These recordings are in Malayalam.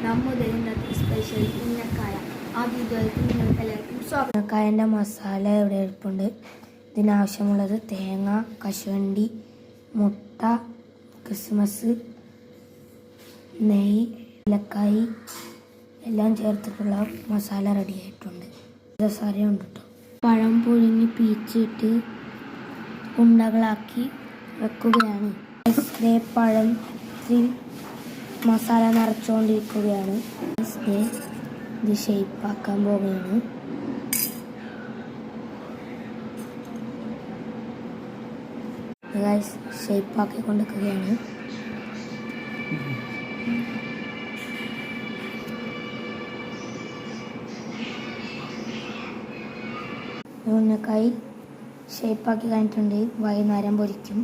നമ്മുടെ ഇന്നത്തെ സ്പെഷ്യൽ ഉന്നക്കായ. ആ വീഡിയോയിലേക്ക് നിങ്ങൾക്ക് എല്ലാവർക്കും സ്വാഗതം. ഉന്നക്കായൻ്റെ മസാല ഇവിടെ ഇരിപ്പുണ്ട്. ഇതിനാവശ്യമുള്ളത് തേങ്ങ, കശുവണ്ടി, മുട്ട, ക്രിസ്മസ്, നെയ്യ്, ഏലക്കായി എല്ലാം ചേർത്തിട്ടുള്ള മസാല റെഡി ആയിട്ടുണ്ട്. മസാലയുണ്ട് കേട്ടോ. പഴം പുഴുങ്ങി പീച്ചിട്ട് ഉണ്ടകളാക്കി വെക്കുകയാണ്. പഴത്തിൽ മസാല നിറച്ചുകൊണ്ടിരിക്കുകയാണ്. ഇത് ഷേപ്പാക്കാൻ പോവുകയാണ്. ഷേപ്പാക്കി കൊണ്ടിരിക്കുകയാണ്. ഉന്നക്കായി ഷേപ്പാക്കി കഴിഞ്ഞിട്ടുണ്ട്. വൈകുന്നേരം പൊരിക്കും.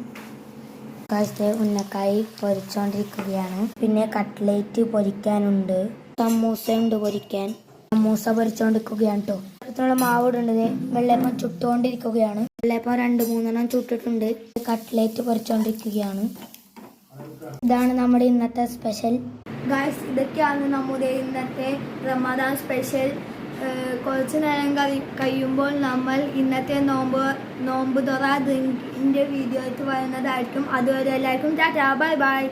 ഉന്നക്കായി പൊരിച്ചോണ്ടിരിക്കുകയാണ്. പിന്നെ കട്ട്ലേറ്റ് പൊരിക്കാനുണ്ട്. സമൂസ ഉണ്ട് പൊരിക്കാൻ. സമൂസ പൊരിച്ചോണ്ടിരിക്കുകയാണ് കേട്ടോ. അടുത്തുള്ള മാവ് ഇടുന്നത് വെള്ളയപ്പം ചുട്ടുകൊണ്ടിരിക്കുകയാണ്. വെള്ളയപ്പം 2-3 ചുട്ടിട്ടുണ്ട്. കട്ട്ലേറ്റ് പൊരിച്ചോണ്ടിരിക്കുകയാണ്. ഇതാണ് നമ്മുടെ ഇന്നത്തെ സ്പെഷ്യൽ. ഗായ്സ്, ഇതൊക്കെയാണ് നമ്മുടെ ഇന്നത്തെ റമദാൻ സ്പെഷ്യൽ. കുറച്ച് നേരം കഴിയുമ്പോൾ നമ്മൾ ഇന്നത്തെ നോമ്പ് തുറ ഡ്രിങ്കിൻ്റെ വീഡിയോ ആയിട്ട് വരുന്നതായിരിക്കും. അതുവരെ എല്ലാവർക്കും ടാറ്റാ, ബൈ ബൈ.